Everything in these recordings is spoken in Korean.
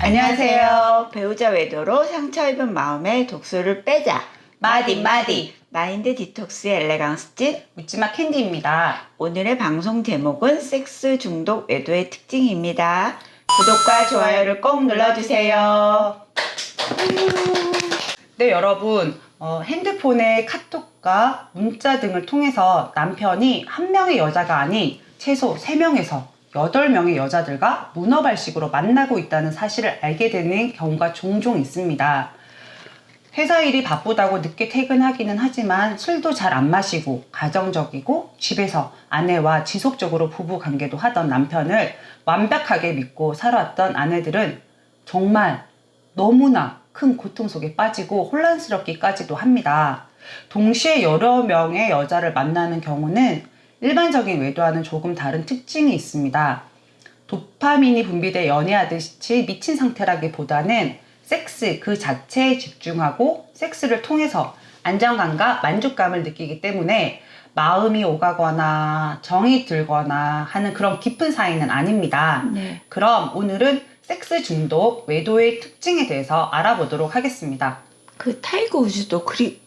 안녕하세요. 배우자 외도로 상처 입은 마음의 독소를 빼자. 마디 마인드 디톡스의 엘레강스집 묻지마 캔디입니다. 오늘의 방송 제목은 섹스 중독 외도의 특징입니다. 구독과 좋아요를 꼭 눌러주세요. 네, 여러분, 핸드폰의 카톡과 문자 등을 통해서 남편이 한 명의 여자가 아닌 최소 3명에서 8명의 여자들과 문어발식으로 만나고 있다는 사실을 알게 되는 경우가 종종 있습니다. 회사 일이 바쁘다고 늦게 퇴근하기는 하지만 술도 잘 안 마시고 가정적이고 집에서 아내와 지속적으로 부부 관계도 하던 남편을 완벽하게 믿고 살아왔던 아내들은 정말 너무나 큰 고통 속에 빠지고 혼란스럽기까지도 합니다. 동시에 여러 명의 여자를 만나는 경우는 일반적인 외도와는 조금 다른 특징이 있습니다. 도파민이 분비돼 연애하듯이 미친 상태라기보다는 섹스 그 자체에 집중하고 섹스를 통해서 안정감과 만족감을 느끼기 때문에 마음이 오가거나 정이 들거나 하는 그런 깊은 사이는 아닙니다. 네. 그럼 오늘은 섹스 중독 외도의 특징에 대해서 알아보도록 하겠습니다. 그 타이거 우즈도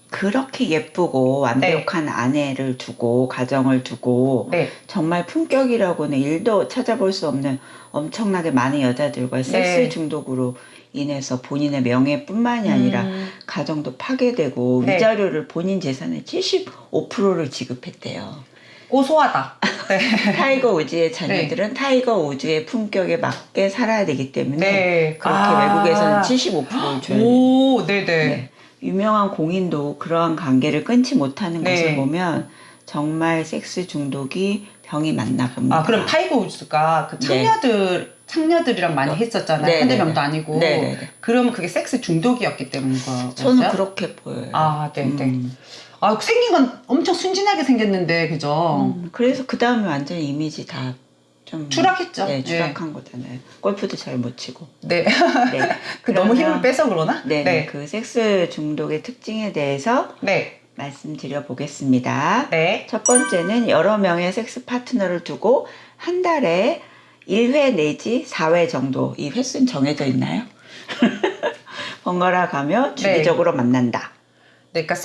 그렇게 예쁘고 완벽한 아내를 두고 가정을 두고 네. 정말 품격이라고는 일도 찾아볼 수 없는 엄청나게 많은 여자들과 섹스 중독으로 인해서 본인의 명예뿐만이 아니라 가정도 파괴되고 네. 위자료를 본인 재산의 75%를 지급했대요. 고소하다. 네. 타이거 우즈의 자녀들은 타이거 우즈의 품격에 맞게 살아야 되기 때문에 네. 그렇게 외국에서는 75%를 줘야 돼요. 오, 네네. 네. 유명한 공인도 그러한 관계를 끊지 못하는 네. 것을 보면 정말 섹스 중독이 병이 맞나 봅니다. 아, 그럼 타이거 우즈가 그 창녀들이랑 많이 했었잖아요. 네, 한두 네, 명도 네. 아니고. 네, 네, 네. 그러면 그게 섹스 중독이었기 때문인 거였어요? 저는 그렇게 보여요. 아, 네네. 아, 생긴 건 엄청 순진하게 생겼는데, 그죠? 그래서 그 다음에 완전 이미지 다 좀 추락했죠. 네, 추락한 거잖아요. 골프도 잘 못 치고. 네. 네. 그 너무 힘을 그러면 빼서 그러나? 네, 네. 그 섹스 중독의 특징에 대해서 네. 말씀드려 보겠습니다. 네. 첫 번째는 여러 명의 섹스 파트너를 두고 한 달에 1회 내지 4회 정도, 이 횟수는 정해져 있나요? 번갈아 가며 주기적으로 만난다. 네, 그러니까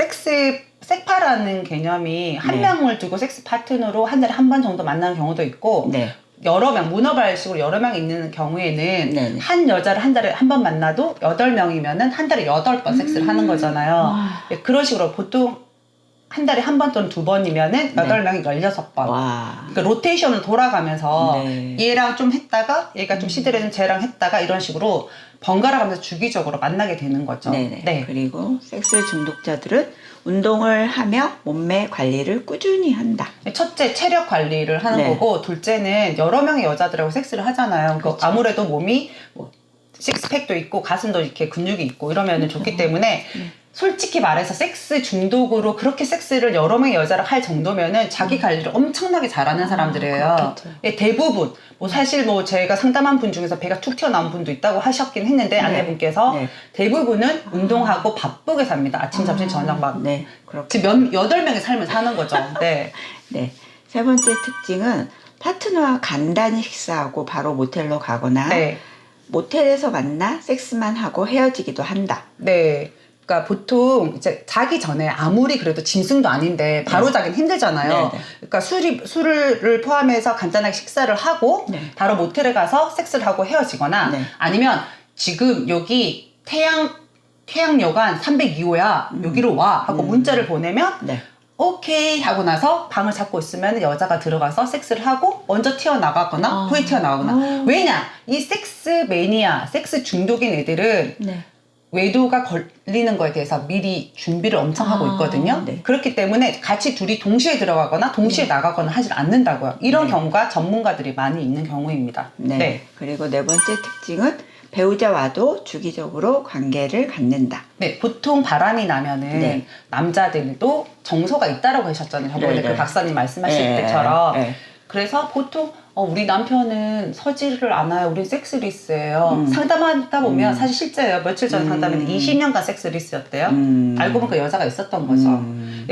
섹파라는 개념이 한 네. 명을 두고 섹스 파트너로 한 달에 한 번 정도 만나는 경우도 있고, 네. 여러 명, 문어발식으로 여러 명이 있는 경우에는 네네. 한 여자를 한 달에 한 번 만나도 8명이면은 한 달에 8번 섹스를 하는 거잖아요. 와. 네, 그런 식으로 보통 한 달에 한 번 또는 2번이면은 8명이 16번. 와. 그러니까 로테이션을 돌아가면서 네. 얘랑 좀 했다가 얘가 좀 시들해진 쟤랑 했다가 이런 식으로 번갈아 가면서 주기적으로 만나게 되는 거죠. 네네. 네. 그리고 섹스 중독자들은 운동을 하며 몸매 관리를 꾸준히 한다. 첫째, 체력 관리를 하는 네. 거고, 둘째는 여러 명의 여자들하고 섹스를 하잖아요. 그렇죠. 아무래도 몸이 뭐 식스팩도 있고 가슴도 이렇게 근육이 있고 이러면 좋기 때문에 솔직히 말해서 섹스 중독으로 그렇게 섹스를 여러 명의 여자랑 할 정도면은 자기 관리를 엄청나게 잘하는 사람들이에요. 그렇겠죠. 예, 대부분 뭐 사실 뭐 제가 상담한 분 중에서 배가 툭 튀어나온 분도 있다고 하셨긴 했는데 아내분께서 네. 대부분은 운동하고 바쁘게 삽니다. 아침, 점심, 저녁 막. 네. 그렇게. 지금 8명의 삶을 사는 거죠. 네. 네. 세 번째 특징은 파트너와 간단히 식사하고 바로 모텔로 가거나 네. 모텔에서 만나 섹스만 하고 헤어지기도 한다. 네. 그러니까 보통 이제 자기 전에 아무리 그래도 짐승도 아닌데 바로 자긴 힘들잖아요. 네, 네. 그러니까 술을 포함해서 간단하게 식사를 하고 네. 바로 모텔에 가서 섹스를 하고 헤어지거나 네. 아니면 지금 여기 태양여관 302호야 여기로 와 하고 문자를 보내면 네. 오케이 하고 나서 방을 잡고 있으면 여자가 들어가서 섹스를 하고 먼저 튀어나가거나 후에 튀어나가거나 왜냐? 이 섹스 매니아, 섹스 중독인 애들은 네. 외도가 걸리는 거에 대해서 미리 준비를 엄청 하고 있거든요. 네. 그렇기 때문에 같이 둘이 동시에 들어가거나 동시에 나가거나 하질 않는다고요. 이런 네. 경우가 전문가들이 많이 있는 경우입니다. 네. 그리고 네 번째 특징은 배우자와도 주기적으로 관계를 갖는다. 네, 보통 바람이 나면은 네. 남자들도 정서가 있다라고 하셨잖아요. 저번에 네, 네. 그 박사님 말씀하실 네, 때처럼. 네. 그래서 보통 우리 남편은 서지를 않아요. 우린 섹스리스예요. 상담하다 보면 사실 실제예요. 며칠 전에 상담했는데 20년간 섹스리스였대요. 알고 보니까 여자가 있었던 거죠.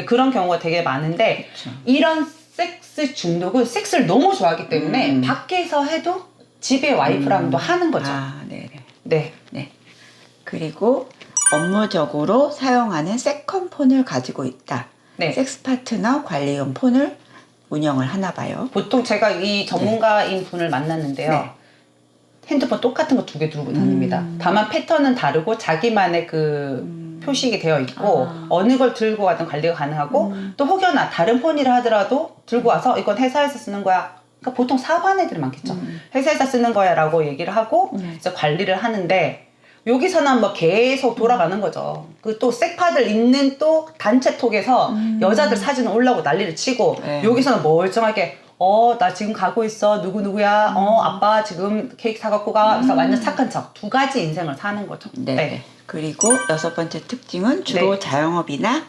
그런 경우가 되게 많은데 그쵸. 이런 섹스 중독은 섹스를 너무 좋아하기 때문에 밖에서 해도 집에 와이프랑도 하는 거죠. 아, 네네. 네. 네. 그리고 업무적으로 사용하는 세컨폰을 가지고 있다. 네. 섹스 파트너 관리용 폰을 운영을 하나 봐요. 보통 제가 이 전문가인 분을 만났는데요. 네. 핸드폰 똑같은 거 2개 들고 다닙니다. 다만 패턴은 다르고 자기만의 그 표식이 되어 있고 어느 걸 들고 가든 관리가 가능하고 또 혹여나 다른 폰이라 하더라도 들고 와서 이건 회사에서 쓰는 거야. 그러니까 보통 사업하는 애들이 많겠죠. 회사에서 쓰는 거야 라고 얘기를 하고 이제 관리를 하는데 여기서는 뭐 계속 돌아가는 거죠. 그 또 색파들 있는 또 단체 톡에서 여자들 사진 올라오고 난리를 치고 네. 여기서는 멀쩡하게 나 지금 가고 있어. 누구누구야. 아빠 지금 케이크 사갖고 가. 그래서 완전 착한 척. 2가지 인생을 사는 거죠. 네. 그리고 6번째 특징은 주로 네. 자영업이나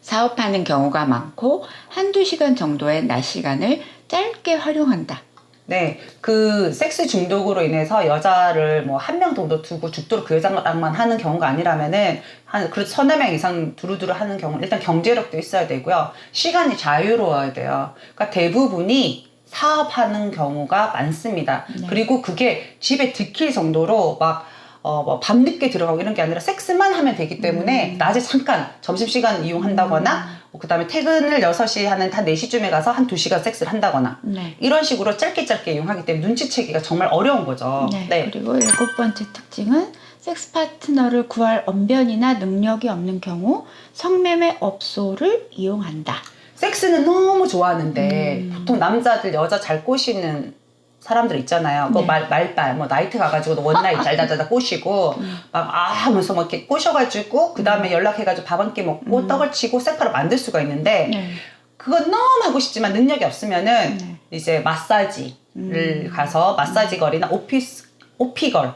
사업하는 경우가 많고 한두 시간 정도의 낮 시간을 짧게 활용한다. 네, 그 섹스 중독으로 인해서 여자를 뭐 1명 정도 두고 죽도록 그 여자랑만 하는 경우가 아니라면은 그래도 3-4명 이상 두루두루 하는 경우는 일단 경제력도 있어야 되고요. 시간이 자유로워야 돼요. 그러니까 대부분이 사업하는 경우가 많습니다. 그리고 그게 집에 들킬 정도로 막 뭐 밤늦게 들어가고 이런 게 아니라 섹스만 하면 되기 때문에 낮에 잠깐 점심시간 이용한다거나 그 다음에 퇴근을 6시 하는 한 4시쯤에 가서 한 2시간 섹스를 한다거나 이런 식으로 짧게 이용하기 때문에 눈치채기가 정말 어려운 거죠. 네. 그리고 7번째 특징은 섹스 파트너를 구할 언변이나 능력이 없는 경우 성매매 업소를 이용한다. 섹스는 너무 좋아하는데 보통 남자들 여자 잘 꼬시는 사람들 있잖아요. 그 말빨, 뭐 나이트 가가지고 원나잇 잘다다다 꼬시고 막 하면서 막 이렇게 꼬셔가지고 그 다음에 연락해가지고 밥 한 끼 먹고 떡을 치고 섹파를 만들 수가 있는데 그건 너무 하고 싶지만 능력이 없으면은 이제 마사지를 가서 마사지걸이나 오피걸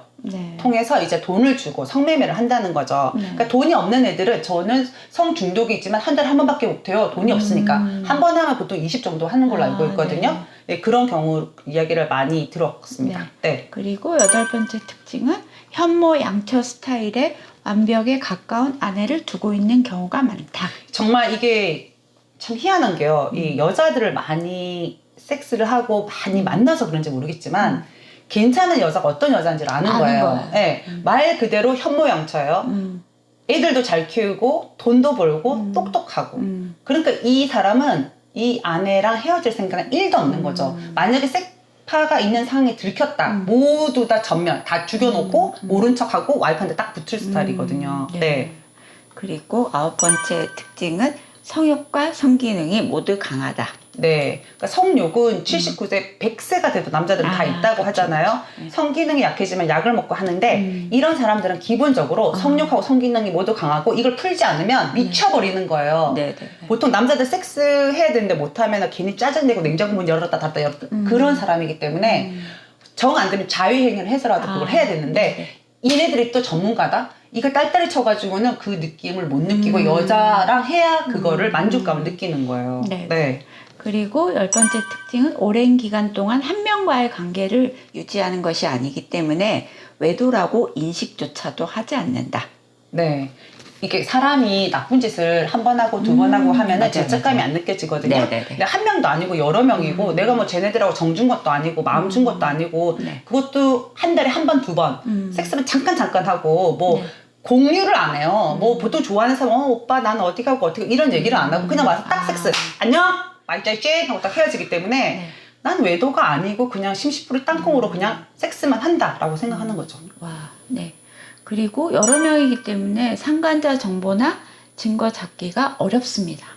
통해서 이제 돈을 주고 성매매를 한다는 거죠. 그러니까 돈이 없는 애들은 저는 성 중독이 있지만 한 달에 한 번밖에 못해요. 돈이 없으니까. 한 번 하면 보통 20 정도 하는 걸로 알고 있거든요. 네, 그런 경우 이야기를 많이 들었습니다. 네. 그리고 8번째 특징은 현모 양처 스타일의 완벽에 가까운 아내를 두고 있는 경우가 많다. 정말 이게 참 희한한 게요. 이 여자들을 많이 섹스를 하고 많이 만나서 그런지 모르겠지만 괜찮은 여자가 어떤 여자인지를 아는 거예요. 네, 말 그대로 현모양처예요. 애들도 잘 키우고 돈도 벌고 똑똑하고 그러니까 이 사람은 이 아내랑 헤어질 생각은 1도 없는 거죠. 만약에 섹파가 있는 상황에 들켰다. 모두 다 전면 다 죽여놓고 모른 척하고 와이프한테 딱 붙을 스타일이거든요. 네. 그리고 9번째 특징은 성욕과 성기능이 모두 강하다. 네. 그러니까 성욕은 79세, 100세가 돼도 남자들은 다 있다고 하잖아요. 성기능이 약해지면 약을 먹고 하는데 이런 사람들은 기본적으로 성욕하고 성기능이 모두 강하고 이걸 풀지 않으면 미쳐버리는 거예요. 보통 남자들 섹스 해야 되는데 못하면 괜히 짜증내고 냉장고 문 열었다 닫다 열었다 그런 사람이기 때문에 정 안 되면 자유행위를 해서라도 그걸 해야 되는데 얘네들이 또 전문가다? 이걸 딸딸이 쳐가지고는 그 느낌을 못 느끼고 여자랑 해야 그거를 만족감을 느끼는 거예요. 네. 그리고 10번째 특징은 오랜 기간 동안 한 명과의 관계를 유지하는 것이 아니기 때문에 외도라고 인식조차도 하지 않는다. 네. 이게 사람이 나쁜 짓을 한 번 하고 2번 하고 하면은 죄책감이 안 느껴지거든요. 근데 한 명도 아니고 여러 명이고 내가 뭐 쟤네들하고 정 준 것도 아니고 마음 준 것도 아니고 그것도 한 달에 한 번, 2번 섹스는 잠깐 하고 뭐 공유를 안 해요. 뭐 보통 좋아하는 사람 오빠 난 어디 가고 어떻게 이런 얘기를 안 하고 그냥 와서 딱 섹스 안녕 말짱 쨍 하고 딱 헤어지기 때문에 난 외도가 아니고 그냥 심시풀이 땅콩으로 그냥 섹스만 한다라고 생각하는 거죠. 와, 네. 그리고 여러 명이기 때문에 상관자 정보나 증거 잡기가 어렵습니다.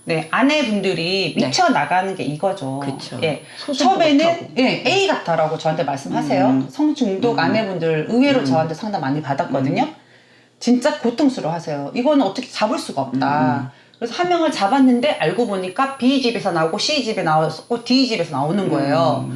네, 아내분들이 미쳐 나가는 게 이거죠. 그쵸. 예, 처음에는 A 같다라고 저한테 말씀하세요. 성중독 아내분들 의외로 저한테 상담 많이 받았거든요. 진짜 고통스러워하세요. 이거는 어떻게 잡을 수가 없다. 그래서 한 명을 잡았는데 알고 보니까 B 집에서 나오고 C 집에 나오고 D 집에서 나오는 거예요.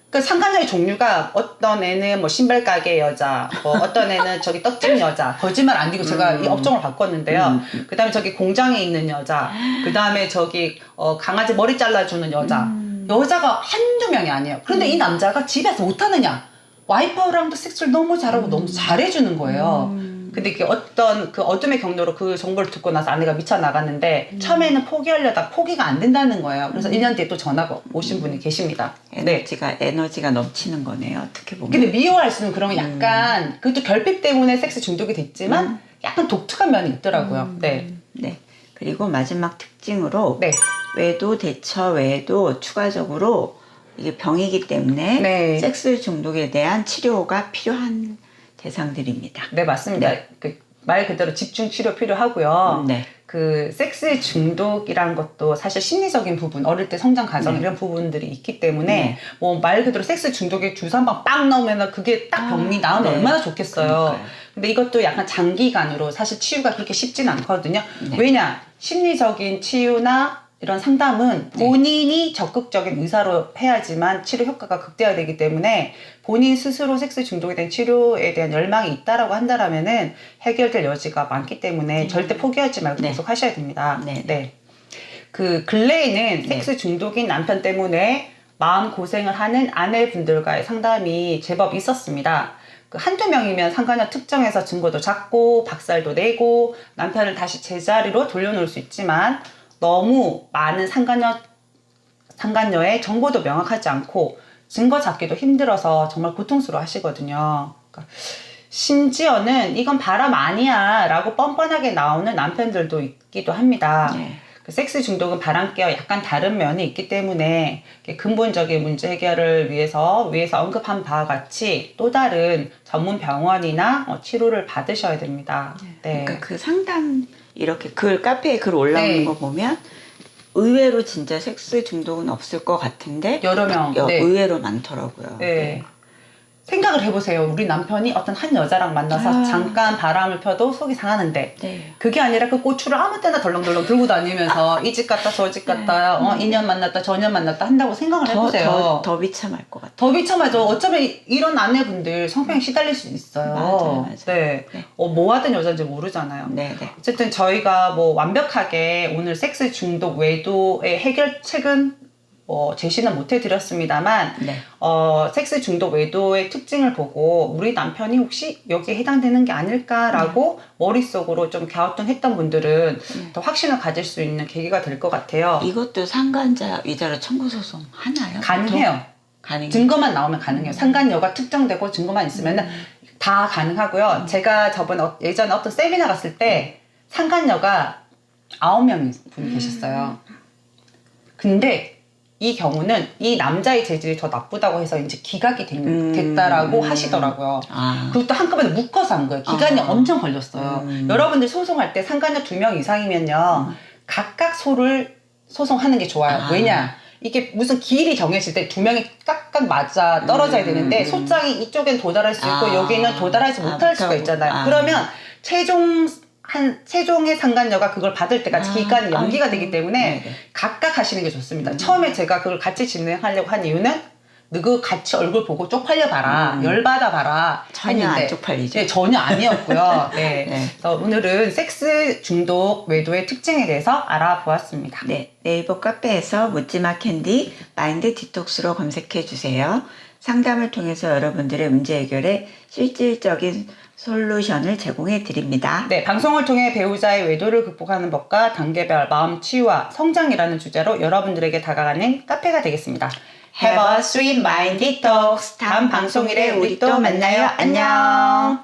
그 상관자의 종류가 어떤 애는 뭐 신발 가게 여자, 뭐 어떤 애는 저기 떡집 여자, 거짓말 안 di고 제가 이 업종을 바꿨는데요. 그 다음에 저기 공장에 있는 여자, 그 다음에 저기 강아지 머리 잘라주는 여자, 여자가 한두 명이 아니에요. 그런데 이 남자가 집에서 못하느냐? 와이프랑도 섹스를 너무 잘하고 너무 잘해주는 거예요. 근데 이게 어떤 그 어둠의 경로로 그 정보를 듣고 나서 아내가 미쳐 나갔는데 처음에는 포기하려다 포기가 안 된다는 거예요. 그래서 1년 뒤에 또 전화가 오신 분이 계십니다. 네. 에너지가 넘치는 거네요. 어떻게 보면. 근데 미워할 수는 그런 약간 그것도 결핍 때문에 섹스 중독이 됐지만 약간 독특한 면이 있더라고요. 네. 네. 그리고 마지막 특징으로 네. 외도 대처 외에도 추가적으로 이게 병이기 때문에 네. 섹스 중독에 대한 치료가 필요한 대상들입니다. 네, 맞습니다. 네. 말 그대로 집중 치료 필요하고요. 네. 그 섹스 중독이란 것도 사실 심리적인 부분, 어릴 때 성장 과정 이런 부분들이 있기 때문에 네. 뭐 말 그대로 섹스 중독에 주사 한 방 빵 나오면 그게 딱 병이 나오면 네. 얼마나 좋겠어요. 그러니까요. 근데 이것도 약간 장기간으로 사실 치유가 그렇게 쉽진 않거든요. 네. 왜냐? 심리적인 치유나 이런 상담은 본인이 적극적인 의사로 해야지만 치료 효과가 극대화되기 때문에 본인 스스로 섹스 중독에 대한 치료에 대한 열망이 있다라고 한다라면은 해결될 여지가 많기 때문에 절대 포기하지 말고 계속 하셔야 됩니다. 네. 그 근래에는 섹스 중독인 남편 때문에 마음 고생을 하는 아내분들과의 상담이 제법 있었습니다. 그 한두 명이면 상간녀 특정해서 증거도 잡고 박살도 내고 남편을 다시 제자리로 돌려놓을 수 있지만 너무 많은 상간녀의 정보도 명확하지 않고 증거 잡기도 힘들어서 정말 고통스러워 하시거든요. 그러니까 심지어는 이건 바람 아니야 라고 뻔뻔하게 나오는 남편들도 있기도 합니다. 네. 그 섹스 중독은 바람개와 약간 다른 면이 있기 때문에 근본적인 문제 해결을 위해서 위에서 언급한 바와 같이 또 다른 전문 병원이나 치료를 받으셔야 됩니다. 네. 그러니까 그 상담 이렇게 카페에 글 올라오는 네. 거 보면 의외로 진짜 섹스 중독은 없을 것 같은데 여러 명. 네. 의외로 많더라고요. 네. 생각을 해보세요. 우리 남편이 어떤 한 여자랑 만나서 잠깐 바람을 펴도 속이 상하는데 네. 그게 아니라 그 고추를 아무 때나 덜렁덜렁 들고 다니면서 이 집 갔다 저 집 갔다 2년 만났다 저년 만났다 한다고 생각을 해보세요. 더 비참할 것 같아요. 더 비참하죠. 어쩌면 이런 아내분들 성병에 시달릴 수 있어요. 맞아요. 네. 뭐 하던 여자인지 모르잖아요. 네. 어쨌든 저희가 뭐 완벽하게 오늘 섹스 중독 외도의 해결책은 제시는 못 해드렸습니다만 섹스 중독 외도의 특징을 보고 우리 남편이 혹시 여기에 해당되는 게 아닐까라고 머릿속으로 좀 갸우뚱했던 분들은 더 확신을 가질 수 있는 계기가 될 것 같아요. 이것도 상간자 위자료 청구 소송 하나요? 가능해요. 가능해요. 증거만 나오면 가능해요. 상간녀가 특정되고 증거만 있으면 다 가능하고요. 제가 예전에 어떤 세미나 갔을 때 상간녀가 9명 분이 계셨어요. 근데 이 경우는 이 남자의 재질이 더 나쁘다고 해서 이제 기각이 됐다라고 하시더라고요. 그리고 또 한꺼번에 묶어서 한 거예요. 기간이 엄청 걸렸어요. 여러분들 소송할 때 상간녀 2명 이상이면요. 각각 소를 소송하는 게 좋아요. 왜냐? 이게 무슨 길이 정해질 때 2명이 깍깍 맞아 떨어져야 되는데 소장이 이쪽엔 도달할 수 있고 여기는 도달하지 못할 수가 있잖아요. 그러면 최종의 상간녀가 그걸 받을 때까지 기간이 연기가 되기 때문에 각각 하시는 게 좋습니다. 처음에 제가 그걸 같이 진행하려고 한 이유는 너그 같이 얼굴 보고 쪽팔려봐라, 열받아봐라 전혀 했는데 안 쪽팔리죠. 네, 전혀 아니었고요. 네. 그래서 오늘은 섹스 중독 외도의 특징에 대해서 알아보았습니다. 네, 네이버 카페에서 묻지마 캔디 마인드 디톡스로 검색해 주세요. 상담을 통해서 여러분들의 문제 해결에 실질적인 솔루션을 제공해 드립니다. 네, 방송을 통해 배우자의 외도를 극복하는 법과 단계별 마음 치유와 성장이라는 주제로 여러분들에게 다가가는 카페가 되겠습니다. Have a sweet mind detox. 다음 방송일에 우리 또 만나요. 안녕.